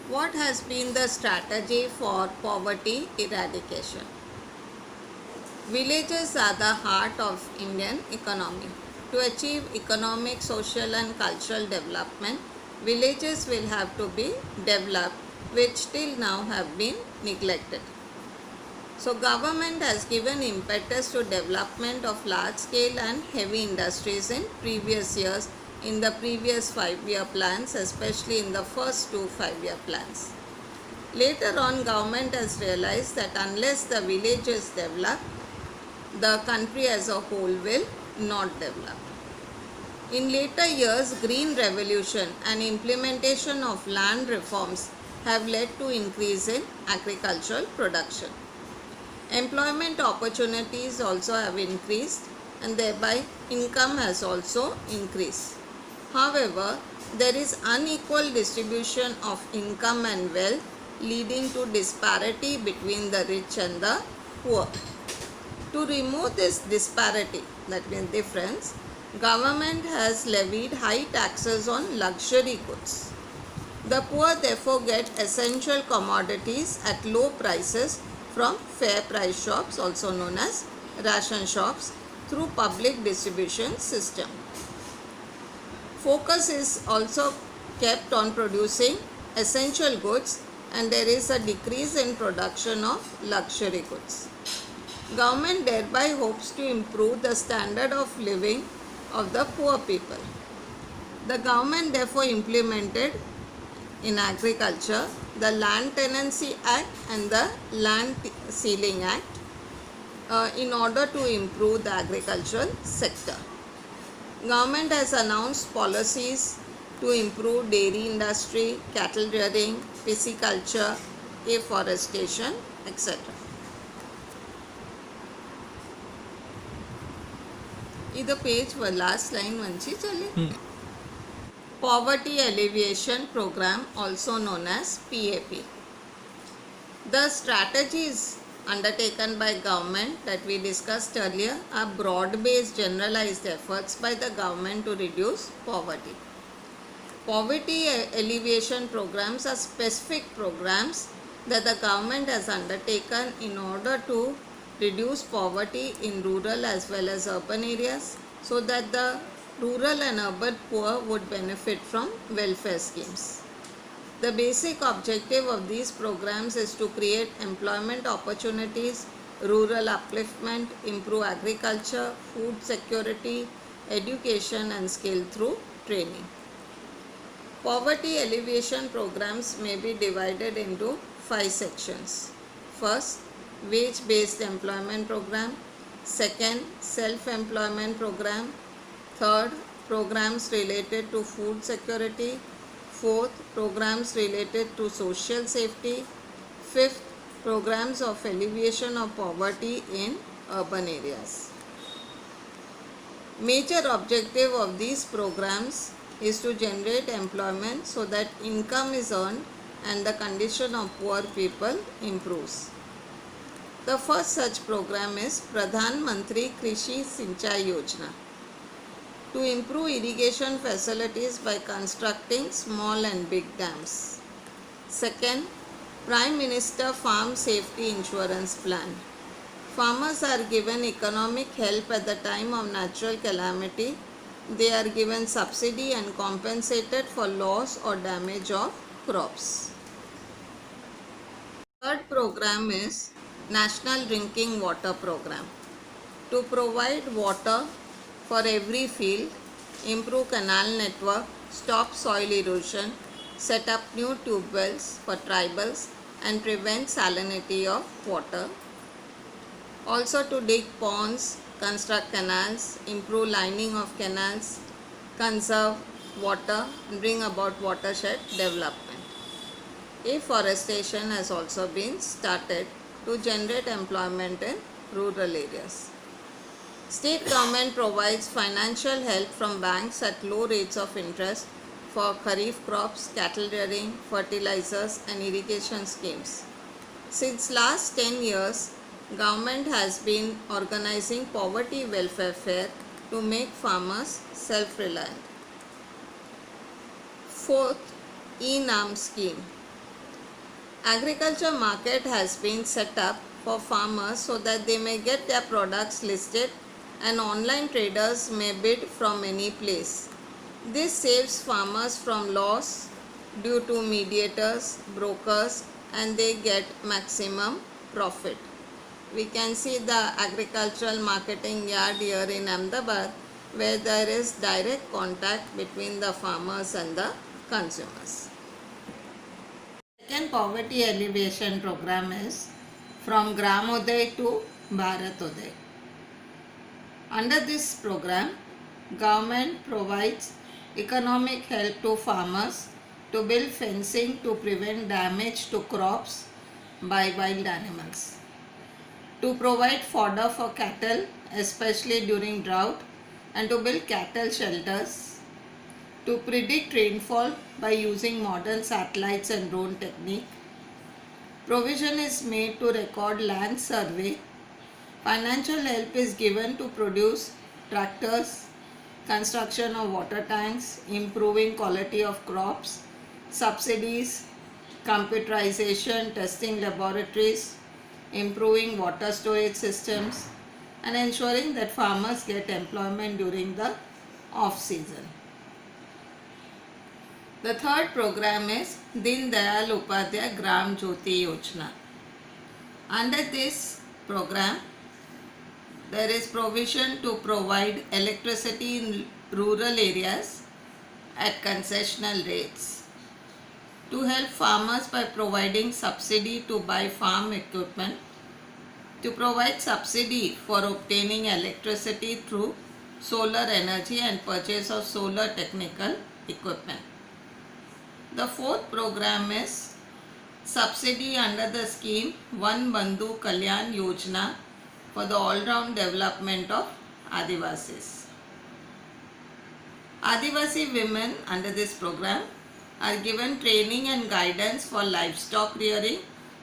What has been the strategy for poverty eradication? Villages are the heart of Indian economy. To achieve economic, social and cultural development, villages will have to be developed, which till now have been neglected. So government has given impetus to development of large scale and heavy industries in previous years in the previous 5-year plans, especially in the first two 5-year plans. Later on, government has realized that unless the villages develop, the country as a whole will not develop. In later years, green revolution and implementation of land reforms have led to increase in agricultural production. Employment opportunities also have increased and thereby income has also increased. However, there is unequal distribution of income and wealth leading to disparity between the rich and the poor. To remove this disparity, that means difference, government has levied high taxes on luxury goods. The poor therefore get essential commodities at low prices from fair price shops, also known as ration shops, through public distribution system. Focus is also kept on producing essential goods and there is a decrease in production of luxury goods. Government thereby hopes to improve the standard of living of the poor people. The government therefore implemented in agriculture the Land Tenancy Act and the Land Ceiling Act in order to improve the agricultural sector. Government has announced policies to improve dairy industry, cattle rearing, pisciculture, afforestation, etc. Either page or last line vanchi chale. Poverty Alleviation Program, also known as PAP. The strategies undertaken by government that we discussed earlier are broad-based generalized efforts by the government to reduce poverty. Poverty alleviation programs are specific programs that the government has undertaken in order to reduce poverty in rural as well as urban areas so that the rural and urban poor would benefit from welfare schemes. The basic objective of these programs is to create employment opportunities, rural upliftment, improve agriculture, food security, education and skill through training. Poverty alleviation programs may be divided into 5 sections. First, wage-based employment program. Second, self-employment program. Third, programs related to food security. Fourth, programs related to social safety. Fifth, programs of alleviation of poverty in urban areas. Major objective of these programs is to generate employment so that income is earned and the condition of poor people improves. The first such program is Pradhan Mantri Krishi Sinchai Yojana, to improve irrigation facilities by constructing small and big dams. Second, Prime Minister Farm Safety Insurance Plan. Farmers are given economic help at the time of natural calamity. They are given subsidy and compensated for loss or damage of crops. Third program is National Drinking Water Program, to provide water for every field, improve canal network, stop soil erosion, set up new tube wells for tribals and prevent salinity of water. Also to dig ponds, construct canals, improve lining of canals, conserve water and bring about watershed development. Afforestation has also been started to generate employment in rural areas. State government provides financial help from banks at low rates of interest for kharif crops, cattle rearing, fertilizers and irrigation schemes. Since last 10 years, government has been organizing poverty welfare fair to make farmers self-reliant. Fourth, e-NAM scheme, Agriculture market has been set up for farmers so that they may get their products listed and online traders may bid from any place. This saves farmers from loss due to mediators, brokers, and they get maximum profit. We can see the agricultural marketing yard here in Ahmedabad where there is direct contact between the farmers and the consumers. Second poverty alleviation program is from Gramoday to Bharatoday. Under this program, government provides economic help to farmers to build fencing to prevent damage to crops by wild animals, to provide fodder for cattle especially during drought, and to build cattle shelters, to predict rainfall by using modern satellites and drone technique. Provision is made to record land survey. Financial help is given to produce tractors, construction of water tanks, improving quality of crops, subsidies, computerization, testing laboratories, improving water storage systems, and ensuring that farmers get employment during the off season. The third program is Din Dayal Upadhyay Gram Jyoti Yojana. Under this program, there is provision to provide electricity in rural areas at concessional rates, to help farmers by providing subsidy to buy farm equipment, to provide subsidy for obtaining electricity through solar energy and purchase of solar technical equipment. The fourth program is subsidy under the scheme Van Bandhu Kalyan Yojana for the all-round development of Adivasis. Adivasi women under this program are given training and guidance for livestock rearing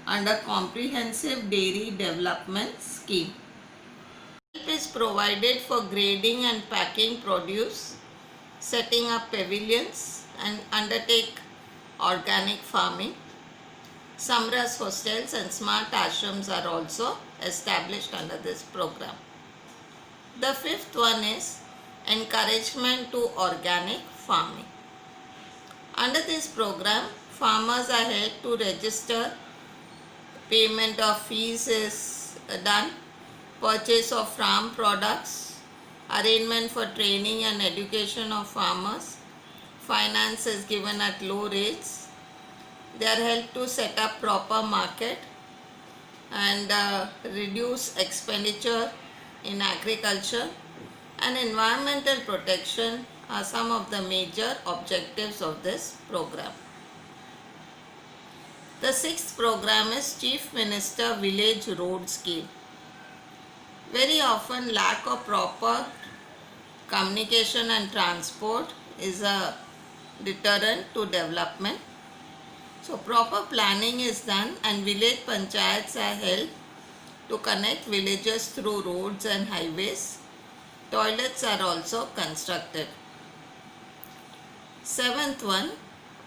under Comprehensive Dairy Development Scheme. Help is provided for grading and packing produce, setting up pavilions, and undertake organic farming. Samras hostels and smart ashrams are also established under this program. The fifth one is encouragement to organic farming. Under this program, farmers are helped to register, payment of fees is done, purchase of farm products, arrangement for training and education of farmers, finance is given at low rates. They are helped to set up proper market and reduce expenditure in agriculture, and environmental protection are some of the major objectives of this program. The sixth program is Chief Minister Village Road Scheme. Very often lack of proper communication and transport is a deterrent to development. So proper planning is done and village panchayats are held to connect villages through roads and highways. Toilets are also constructed. Seventh one,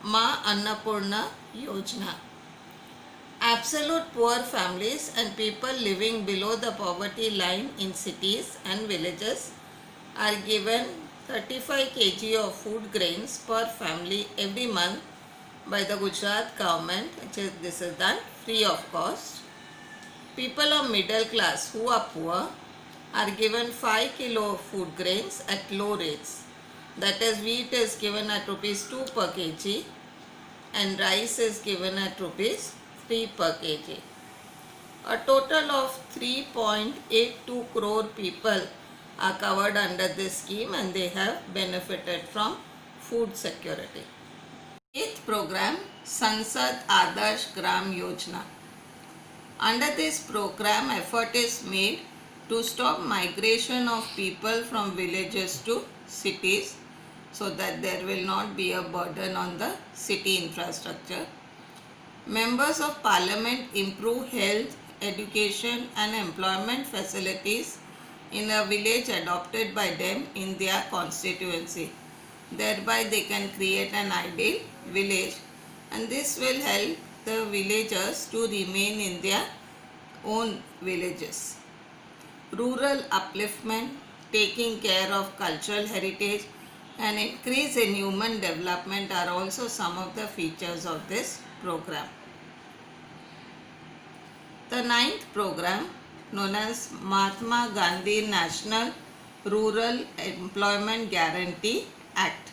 Ma Annapurna Yojana. Absolute poor families and people living below the poverty line in cities and villages are given 35 kg of food grains per family every month by the Gujarat government. This is done free of cost. People of middle class who are poor are given 5 kg of food grains at low rates. That is, wheat is given at rupees 2 per kg and rice is given at rupees 3 per kg. A total of 3.82 crore people are covered under this scheme and they have benefited from food security. Eighth program, Sansad Adarsh Gram Yojana. Under this program, effort is made to stop migration of people from villages to cities so that there will not be a burden on the city infrastructure. Members of Parliament improve health, education and employment facilities in a village adopted by them in their constituency. Thereby they can create an ideal village, and this will help the villagers to remain in their own villages. Rural upliftment, taking care of cultural heritage, and increase in human development are also some of the features of this program. The ninth program, known as Mahatma Gandhi National Rural Employment Guarantee Act.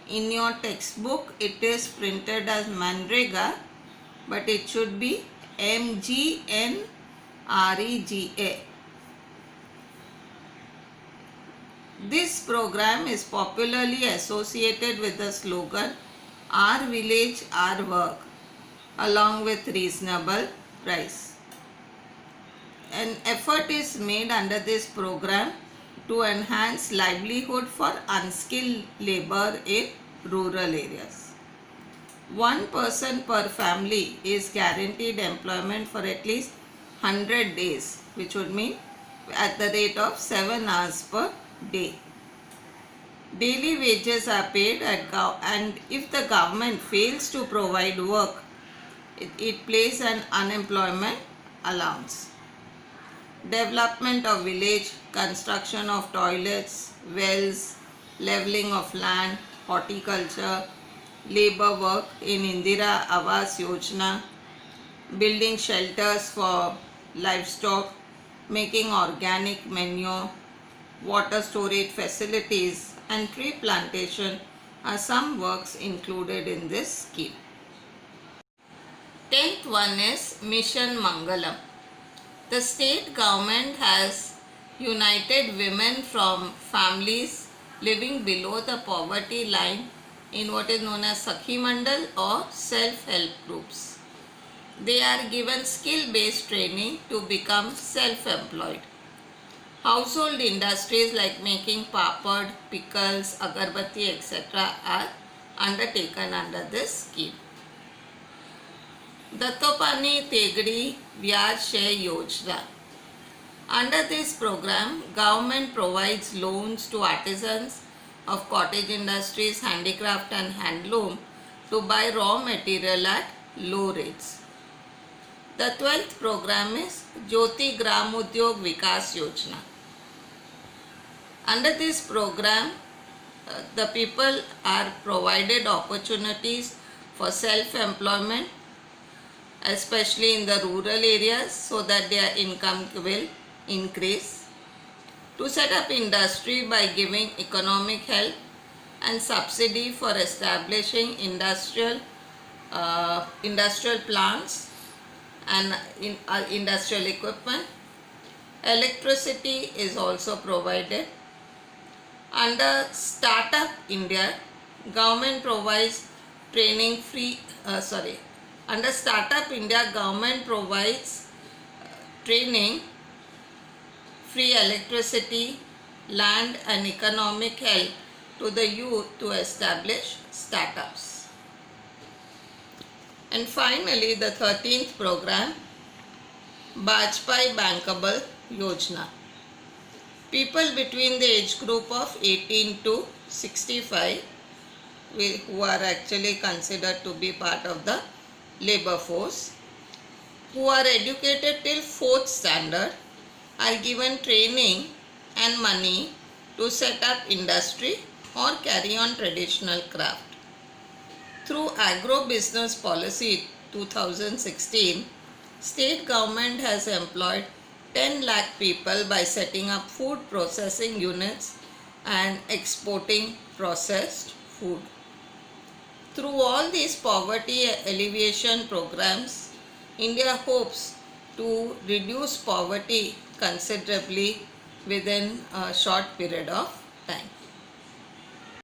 In your textbook, it is printed as Manrega, but it should be MGNREGA. This program is popularly associated with the slogan Our Village, Our Work, along with reasonable price. An effort is made under this program to enhance livelihood for unskilled labor in rural areas. One person per family is guaranteed employment for at least 100 days, which would mean at the rate of 7 hours per day. Daily wages are paid and if the government fails to provide work, it pays an unemployment allowance. Development of village, construction of toilets, wells, leveling of land, horticulture, labor work in Indira Awas Yojana, building shelters for livestock, making organic manure, water storage facilities, and tree plantation are some works included in this scheme. 10th one is Mission Mangalam. The state government has united women from families living below the poverty line in what is known as Sakhi Mandal or self-help groups. They are given skill-based training to become self-employed. Household industries like making papad, pickles, agarbatti, etc. are undertaken under this scheme. Dattopani Tegadi Vyaj Share Yojana. Under this program, government provides loans to artisans of cottage industries, handicraft and handloom to buy raw material at low rates. The 12th program is Jyoti Gram Udyog Vikas Yojana. Under this program, the people are provided opportunities for self-employment, especially in the rural areas, so that their income will increase. To set up industry by giving economic help and subsidy for establishing industrial plants and industrial equipment. Electricity is also provided. Under Startup India, government provides training free, under Startup India, government provides training, free electricity, land and economic help to the youth to establish startups. And finally, the 13th program, Bajpai Bankable Yojana. People between the age group of 18 to 65 who are actually considered to be part of the labor force, who are educated till 4th standard, are given training and money to set up industry or carry on traditional craft. Through Agro-Business Policy 2016, state government has employed 10 lakh people by setting up food processing units and exporting processed food. Through all these poverty alleviation programs, India hopes to reduce poverty considerably within a short period of time.